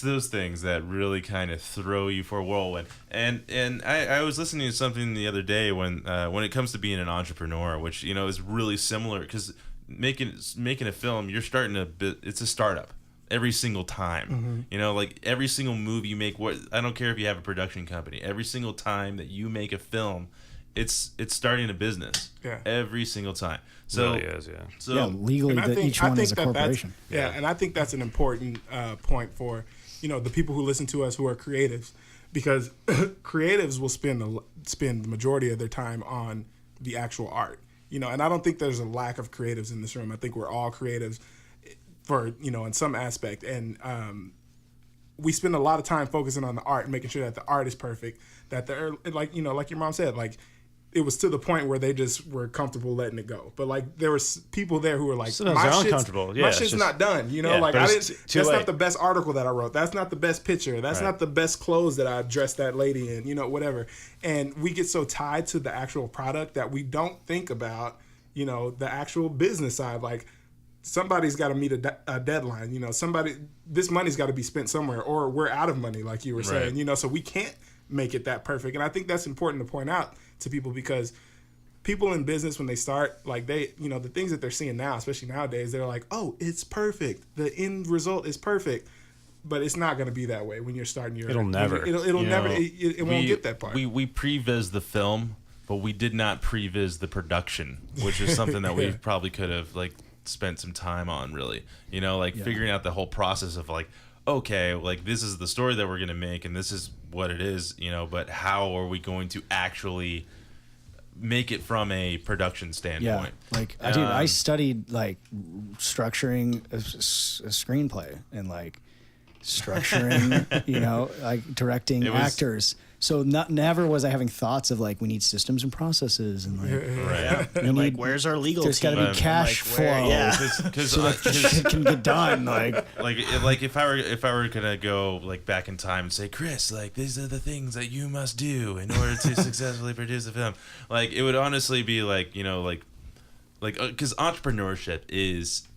those things that really kind of throw you for a whirlwind. And I was listening to something the other day when it comes to being an entrepreneur, which you know is really similar because making a film, you're starting it's a startup every single time. Mm-hmm. You know, like every single movie you make, I don't care if you have a production company, every single time that you make a film, it's starting a business. Yeah. Every single time. So it really is, yeah. So yeah, legally each one is a corporation. And I think that's an important point for, you know, the people who listen to us who are creatives, because creatives will spend the majority of their time on the actual art. You know, and I don't think there's a lack of creatives in this room. I think we're all creatives for, you know, in some aspect. And we spend a lot of time focusing on the art and making sure that the art is perfect, that they're like, you know, like your mom said, like it was to the point where they just were comfortable letting it go. But like there was people there who were like, my shit's not done. You know, like that's not the best article that I wrote. That's not the best picture. That's not the best clothes that I dressed that lady in, you know, whatever. And we get so tied to the actual product that we don't think about, you know, the actual business side. Like somebody's got to meet a deadline, you know, this money's got to be spent somewhere, or we're out of money, like you were saying, you know, so we can't make it that perfect. And I think that's important to point out to people, because people in business, when they start, like they, you know, the things that they're seeing now, especially nowadays, they're like, oh, it's perfect. The end result is perfect. But it's not going to be that way when you're starting your... It'll never. It won't get that part. We previs the film, but we did not previs the production, which is something that we probably could have like spent some time on, really. You know, like figuring out the whole process of like, okay, like this is the story that we're going to make and this is what it is, you know, but how are we going to actually make it from a production standpoint? Yeah, like, dude, I studied like structuring a screenplay and like structuring, you know, like directing actors. So never was I having thoughts of like we need systems and processes and like and like where's our legal there's team? There's got to be cash flow, because so that shit can get done. Like if I were gonna go like back in time and say, Chris, like these are the things that you must do in order to successfully produce a film, like it would honestly be like, you know, like because entrepreneurship is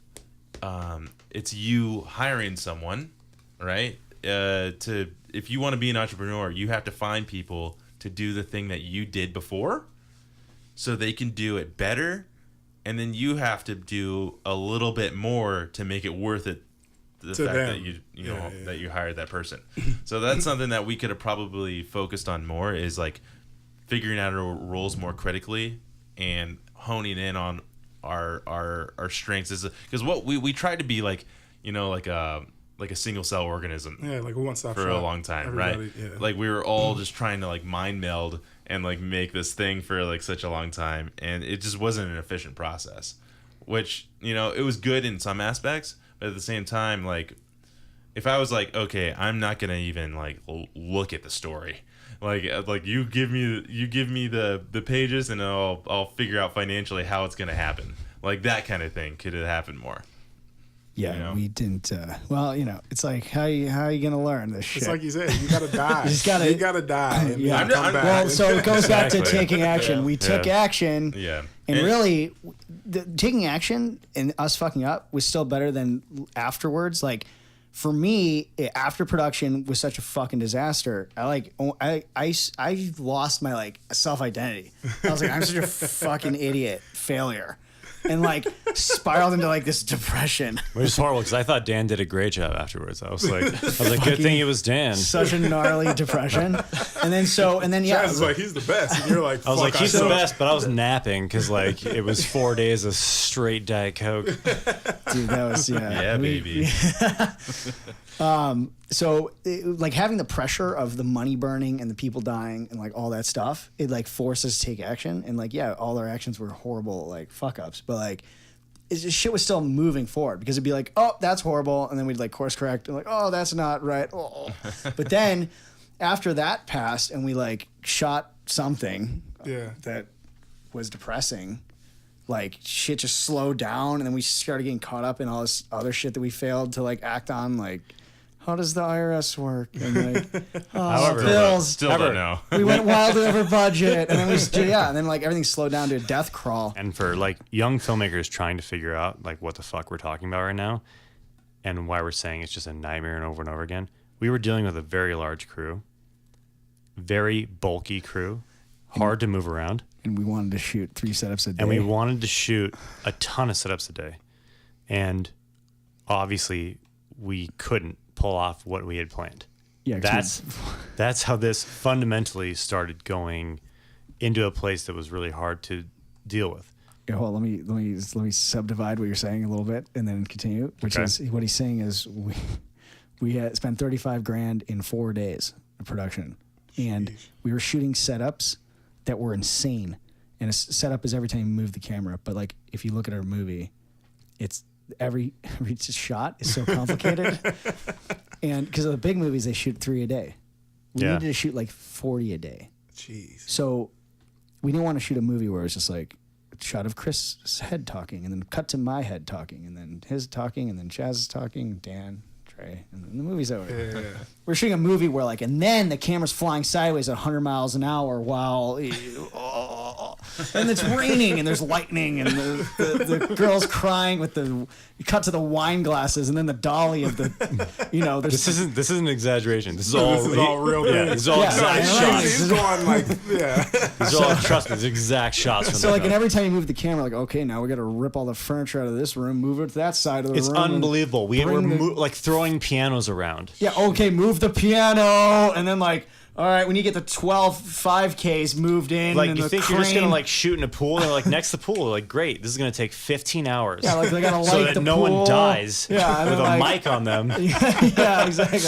it's you hiring someone, right? If you want to be an entrepreneur, you have to find people to do the thing that you did before so they can do it better, and then you have to do a little bit more to make it worth it, the fact that you know that you hired that person. So that's something that we could have probably focused on more, is like figuring out our roles more critically and honing in on our strengths, because what we tried to be like, you know, like like a single cell organism. Yeah, like a one-stop for shop. a long time, Everybody, right? Yeah. Like we were all just trying to like mind meld and like make this thing for like such a long time, and it just wasn't an efficient process. Which, you know, it was good in some aspects, but at the same time, like if I was like, okay, I'm not gonna even like look at the story. Like you give me the pages, and I'll figure out financially how it's gonna happen. Like that kind of thing could have happened more. Yeah, You know? we didn't. Well, you know, it's like how you gonna learn this shit? It's like you said, you gotta die. You gotta die. And Yeah. then come back. Well, so it goes back to Exactly. taking action. Yeah. We took Yeah. action. Yeah. And really, taking action and us fucking up was still better than afterwards. Like, for me, after production was such a fucking disaster. I lost my like self identity. I was like, I'm such a fucking idiot, failure, and like spiraled into like this depression. Which is horrible because I thought Dan did a great job afterwards. I was like, good thing it was Dan. Such a gnarly depression. And then yeah, Chaz is like, he's the best. And you're like, I was like, he's the suck. best, but I was napping because like it was 4 days of straight Diet Coke. dude, that was Yeah, baby. So like having the pressure of the money burning and the people dying and like all that stuff, it like forced us to take action. And like, yeah, all our actions were horrible, like fuck ups, but like it's just, shit was still moving forward because it'd be like, oh, that's horrible. And then we'd like course correct and like, oh, that's not right. Oh. But then after that passed and we like shot something that was depressing, like shit just slowed down. And then we started getting caught up in all this other shit that we failed to like act on. Like, how does the IRS work? And like, However, bills. Still don't know. We went wildly over budget, and then and then like everything slowed down to a death crawl. And for like young filmmakers trying to figure out like what the fuck we're talking about right now and why we're saying it's just a nightmare and over again, we were dealing with a very large crew, very bulky crew, hard to move around. And we wanted to shoot 3 setups a day. And we wanted to shoot a ton of setups a day. And obviously we couldn't pull off what we had planned. Yeah, that's how this fundamentally started going into a place that was really hard to deal with. Yeah, hold on, let me subdivide what you're saying a little bit and then continue. Which is what he's saying is we had spent $35,000 in 4 days of production, and we were shooting setups that were insane. And a setup is every time you move the camera, but like if you look at our movie, it's every shot is so complicated. And because of the big movies, they shoot 3 a day. We needed to shoot like 40 a day. Jeez. So we didn't want to shoot a movie where it's just like a shot of Chris' head talking and then cut to my head talking and then his talking and then Chaz's talking, Dan, Trey, and then the movie's over. Yeah. We're shooting a movie where like, and then the camera's flying sideways at 100 miles an hour while, and it's raining and there's lightning and the girl's crying with you cut to the wine glasses and then the dolly of the, you know, there's This isn't an exaggeration. This is all real. Yeah, this is all exact and shots. He's going like, These are all, trust me, these are exact shots from so the like, and film. every time you move the camera, like, okay, now we got to rip all the furniture out of this room, move it to that side of the It's room. and unbelievable. We were bring the- like throwing pianos around. Yeah, okay, move the piano, and then like, all right, we need to get the 12 5Ks moved in. Like, and you the think you're just gonna crane. like shoot in a pool and like next to the pool, like great, this is gonna take 15 hours. Yeah, like they gotta light so that the no pool. one dies Yeah, and with then, a like- mic on them. Yeah, exactly.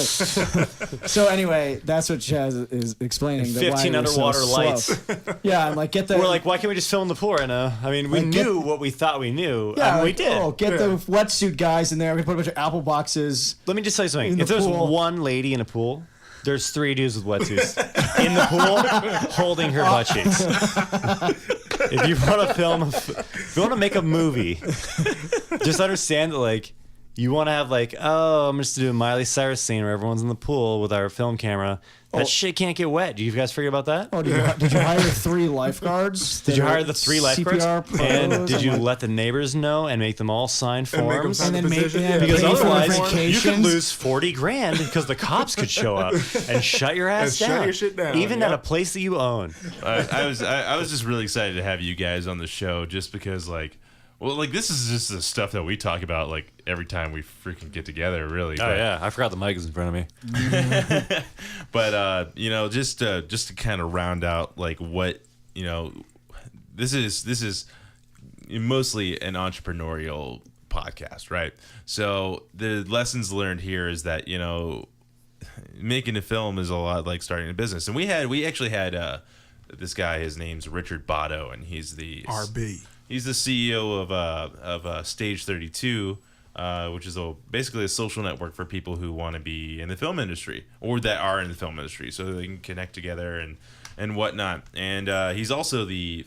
So anyway, that's what Chaz is explaining. that why 15 it was so underwater slow. lights. Yeah, and like get the. We're like, why can't we just film the pool right now? I mean, we Like, get- knew what we thought we knew, yeah, and we like, did. Oh, get the wetsuit guys in there. We put a bunch of apple boxes. Let me just tell you something. in If the there's pool. one lady in a pool, there's 3 dudes with wetsuits in the pool holding her butt cheeks. If you want to if you want to make a movie, just understand that like you want to have like, oh, I'm just doing a Miley Cyrus scene where everyone's in the pool with our film camera. That shit can't get wet. Do you guys forget about that? Oh, did you hire 3 lifeguards? Did you that hire are the 3 lifeguards? CPR pros And did you like- let the neighbors know and make them all sign make them forms? sign And then the make position? yeah, Because pay for the otherwise, you could vacations? lose 40 grand because the cops could show up and shut your ass And down. shut your shit down, Even yeah. at a place that you own. I was just really excited to have you guys on the show just because like, well, like this is just the stuff that we talk about like every time we freaking get together, really. Oh, yeah. I forgot the mic is in front of me. But you know, just to kind of round out like what, you know, this is mostly an entrepreneurial podcast, right? So the lessons learned here is that, you know, making a film is a lot like starting a business. And we actually had this guy, his name's Richard Botto, and he's the RB. He's the CEO of Stage 32, which is basically a social network for people who want to be in the film industry or that are in the film industry, so they can connect together and whatnot. And he's also he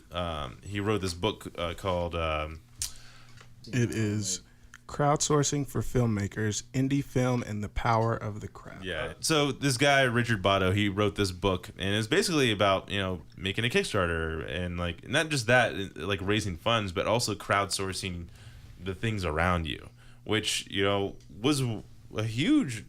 wrote this book called It is Crowdsourcing for Filmmakers, Indie Film and the Power of the Crowd. Yeah. So this guy, Richard Botto, he wrote this book, and it's basically about, you know, making a Kickstarter and, like, not just that, like raising funds, but also crowdsourcing the things around you, which, you know, was a huge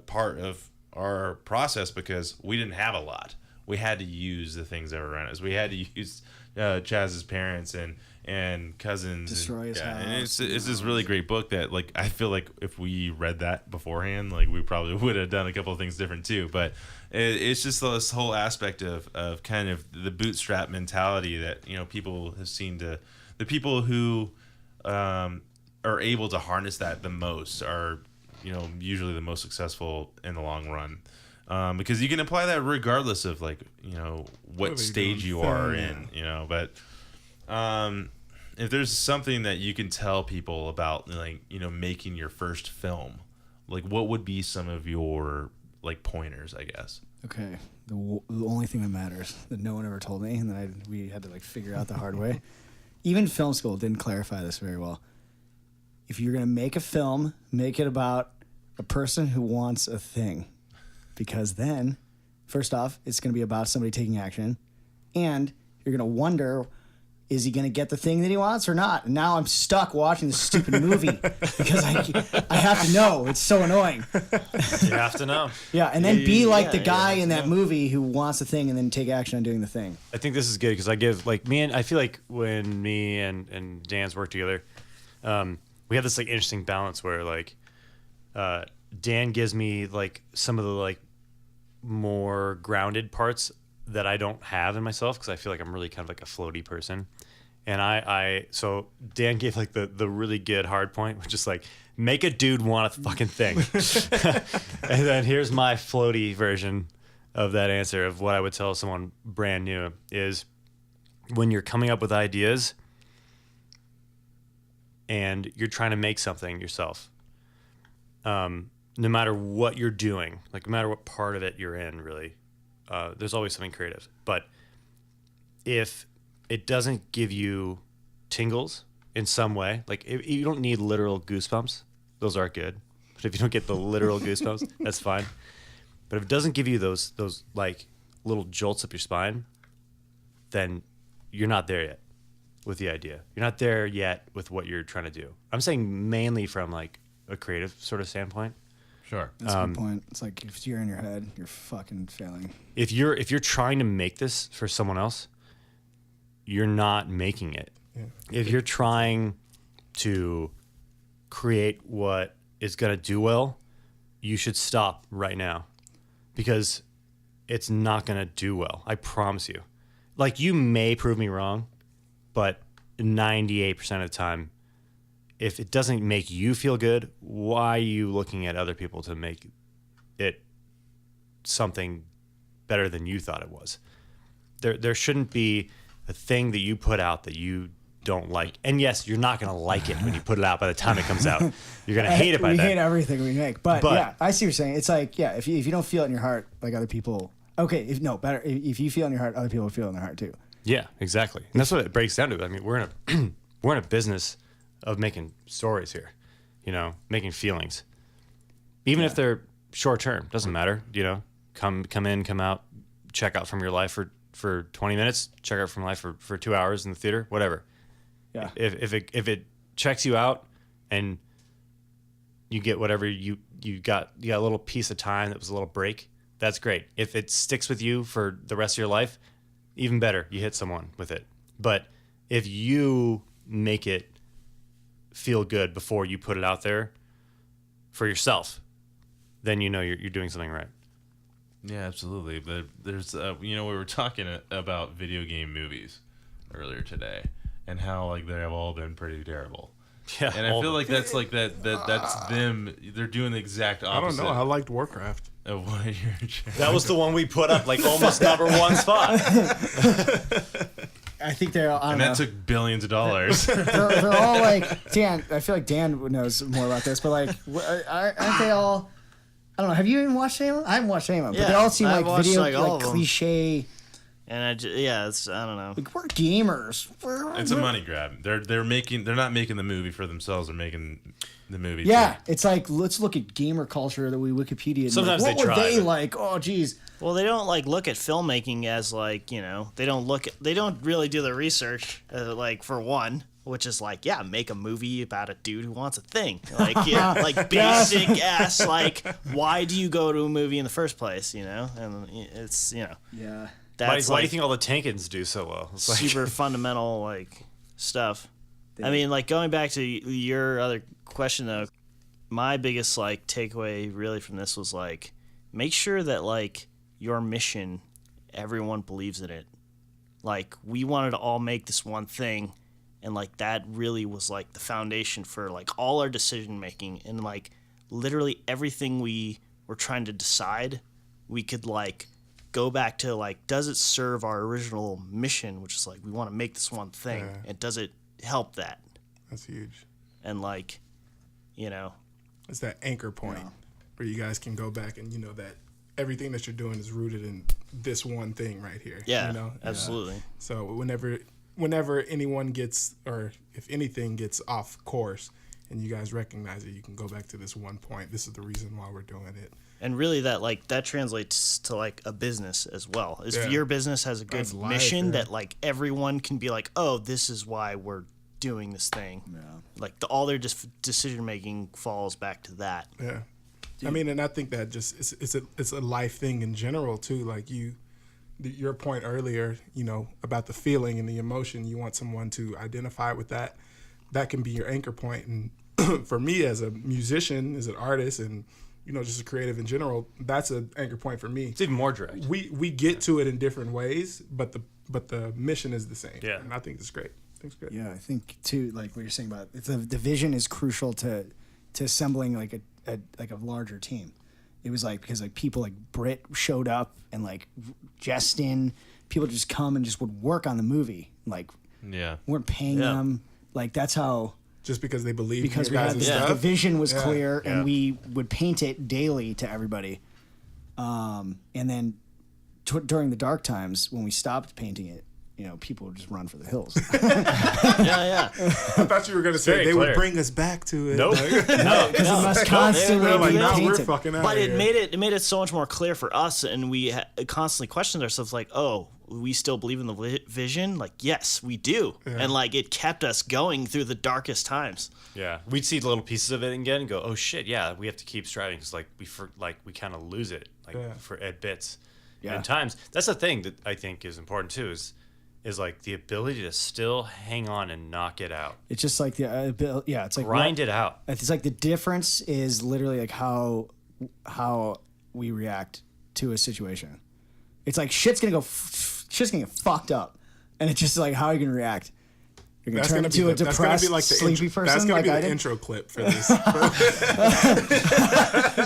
part of our process because we didn't have a lot. We had to use the things that were around us. We had to use Chaz's parents and cousins. Destroy his house. And it's this really great book that, like, I feel like if we read that beforehand, like, we probably would have done a couple of things different too. But it's just this whole aspect of kind of the bootstrap mentality that, you know, people have seen the people who are able to harness that the most are, you know, usually the most successful in the long run. Because you can apply that regardless of, like, you know, what stage you are in, you know. But if there's something that you can tell people about, like, you know, making your first film, like, what would be some of your, like, pointers, I guess? Okay, the only thing that matters that no one ever told me, and that we had to, like, figure out the hard way. Even film school didn't clarify this very well. If you're gonna make a film, make it about a person who wants a thing. Because then, first off, it's going to be about somebody taking action, and you're going to wonder, is he going to get the thing that he wants or not? And now I'm stuck watching this stupid movie because I have to know. It's so annoying. You have to know. Yeah, and then be like the guy in that movie who wants the thing and then take action on doing the thing. I think this is good because I feel like when me and Dan's work together, we have this, like, interesting balance where, like, Dan gives me, like, some of the, like, more grounded parts that I don't have in myself because I feel like I'm really kind of like a floaty person. And so Dan gave, like, the really good hard point, which is, like, make a dude want a fucking thing. And then here's my floaty version of that answer of what I would tell someone brand new is when you're coming up with ideas and you're trying to make something yourself, no matter what you're doing, like, no matter what part of it you're in, really, there's always something creative. But if it doesn't give you tingles in some way, like, you don't need literal goosebumps. Those are good. But if you don't get the literal goosebumps, that's fine. But if it doesn't give you those like, little jolts up your spine, then you're not there yet with the idea. You're not there yet with what you're trying to do. I'm saying mainly from, like, a creative sort of standpoint. Sure. That's a good point. It's like if you're in your head, you're fucking failing. If you're trying to make this for someone else, you're not making it. Yeah. If you're trying to create what is going to do well, you should stop right now because it's not going to do well. I promise you. Like, you may prove me wrong, but 98% of the time, if it doesn't make you feel good, why are you looking at other people to make it something better than you thought it was? There shouldn't be a thing that you put out that you don't like. And yes, you're not going to like it when you put it out by the time it comes out. You're going to hate it by then. We hate everything we make. But yeah, I see what you're saying. It's like, yeah, if you don't feel it in your heart, like other people, okay, if you feel it in your heart, other people will feel it in their heart too. Yeah, exactly. And that's what it breaks down to. I mean, we're in a business of making stories here, you know, making feelings. Even if they're short term, doesn't matter, you know. Come in, come out, check out from your life for 20 minutes, check out from life for 2 hours in the theater, whatever. Yeah. If it checks you out and you get whatever you got a little piece of time that was a little break, that's great. If it sticks with you for the rest of your life, even better. You hit someone with it. But if you make it feel good before you put it out there for yourself, then you know you're doing something right. Yeah, absolutely. But there's, we were talking about video game movies earlier today and how, like, they have all been pretty terrible. Yeah, And I feel like that's like that's them. They're doing the exact I don't opposite. know. I liked Warcraft. Of what you're that was the one we put up like almost number one spot. I think they're. I don't and know. that took billions of dollars. They're all like Dan. I feel like Dan knows more about this, but like, aren't they all? I don't know. Have you even watched any of them? I haven't watched any of them, but they all seem I've like watched, video, like, all like of 'em. cliche. And it's I don't know. Like we're gamers. It's a money grab. They're not making the movie for themselves. They're making the movie. Yeah, it's like let's look at gamer culture that we Wikipedia. Sometimes like, they what were try, they but- like? Oh, geez. Well, they don't like look at filmmaking as like they don't really do the research like for one, which is like make a movie about a dude who wants a thing, like like basic ass like why do you go to a movie in the first place, and it's Yeah. that's Why do like you think all the Tankins do so well? It's like, super fundamental like stuff. I mean, like going back to your other question though, my biggest like takeaway really from this was like make sure that like your mission, everyone believes in it. Like we wanted to all make this one thing, and like that really was like the foundation for like all our decision making, and like literally everything we were trying to decide, we could like go back to like, does it serve our original mission, which is like we want to make this one thing, and does it help that? That's huge. And like, It's that anchor point where you guys can go back and that everything that you're doing is rooted in this one thing right here. yeah, absolutely. So whenever anyone gets, or if anything gets off course, and you guys recognize it, you can go back to this one point. This is the reason why we're doing it. And really that translates to like a business as well. Yeah. If your business has a good That's life, mission yeah. that like everyone can be like, oh, this is why we're doing this thing. Yeah. Like all their decision making falls back to that. Yeah. I mean, and I think that just it's a life thing in general too. Like your point earlier, about the feeling and the emotion, you want someone to identify with that. That can be your anchor point. And for me, as a musician, as an artist, and just a creative in general, that's an anchor point for me. it's even more direct. We get to it in different ways, but the mission is the same. Yeah. And I think it's great. I think it's great. Yeah, I think too, like what you're saying about the vision is crucial to assembling like a larger team. It was like because like people like Britt showed up and like Justin, people just come and just would work on the movie. Like Yeah. weren't paying them. Like that's how Just because they believe because in we you had guys the, and the stuff. vision was Yeah. clear Yeah. and we would paint it daily to everybody. And then during the dark times when we stopped painting it, people would just run for the hills. Yeah. I thought you were going to say very they would clear. bring us back to it. Nope. Because it must constantly They're like, be now we're painted. fucking out But of it here. made it so much more clear for us, and we constantly questioned ourselves, like, oh, we still believe in the vision? Like, yes, we do, and like it kept us going through the darkest times. Yeah, we'd see little pieces of it again and go, "Oh shit, yeah, we have to keep striving." Because we kind of lose it at bits. Yeah. And times that's the thing that I think is important too is like the ability to still hang on and knock it out, It's just like it's like grind it out. It's like the difference is literally like how we react to a situation. It's like shit's gonna get fucked up, and it's just like how are you gonna react? You're gonna That's turn gonna into be a depressed, sleepy person. That's gonna like be I the did. intro clip for this.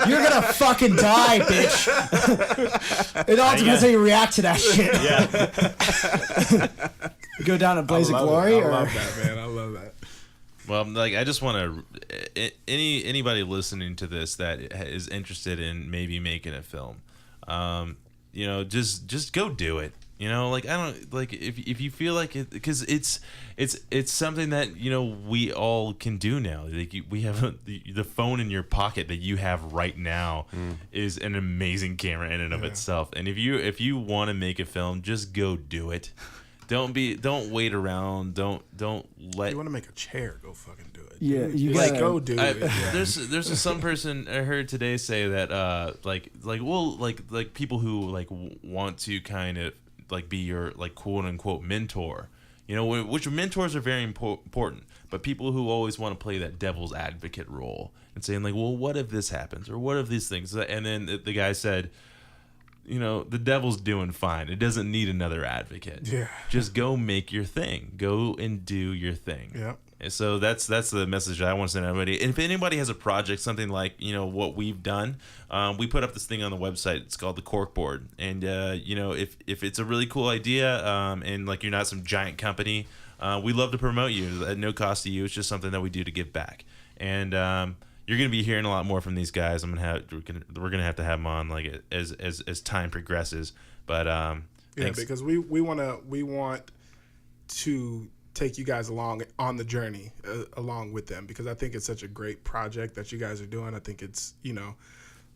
You're gonna fucking die, bitch. It all depends how you react to that shit. Yeah, You go down a blaze of glory, I or love that, man. I love that. Well, like I just want to anybody listening to this that is interested in maybe making a film, just go do it. Like I don't like if you feel like it, because it's something that we all can do now. Like we have the phone in your pocket that you have right now is an amazing camera in and of itself. And if you want to make a film, just go do it. Don't wait around. Don't let. You want to make a chair? Go fucking do it. Yeah, dude. you Just gotta- go do it. Yeah. There's some person I heard today say that like people who like want to kind of like be your like quote unquote mentor, which mentors are very important, but people who always want to play that devil's advocate role and saying like, well, what if this happens or what if these things, and then the guy said, the devil's doing fine. It doesn't need another advocate. Yeah. Just go make your thing. Go and do your thing. Yeah. And so that's the message I want to send to everybody. And if anybody has a project, something like what we've done, we put up this thing on the website. It's called the Corkboard. And if it's a really cool idea, and like you're not some giant company, we love to promote you at no cost to you. It's just something that we do to give back. And you're gonna be hearing a lot more from these guys. We're gonna have to have them on like as time progresses. But because we want to take you guys along on the journey along with them, because I think it's such a great project that you guys are doing. I think it's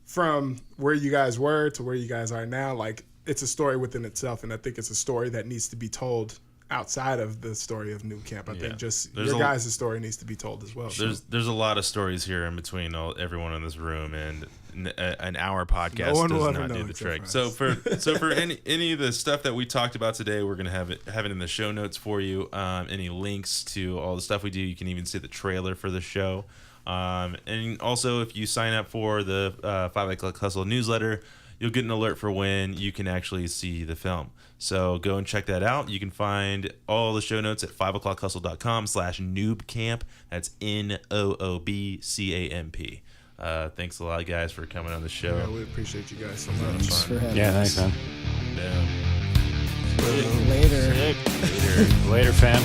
from where you guys were to where you guys are now, like it's a story within itself, and I think it's a story that needs to be told outside of the story of Noob Camp. I think just your guys' story needs to be told as well. There's a lot of stories here in between everyone in this room, and an hour podcast does not do the trick. So for any of the stuff that we talked about today, we're gonna have it in the show notes for you. Any links to all the stuff we do, you can even see the trailer for the show. And also, if you sign up for the 5 O'Clock Hustle newsletter, you'll get an alert for when you can actually see the film. So go and check that out. You can find all the show notes at 5o'clockhustle.com/noobcamp. That's NOOBCAMP. Thanks a lot, guys, for coming on the show. Yeah, we appreciate you guys so much. Thanks for having Thanks, man. Yeah. Later. Later, fam.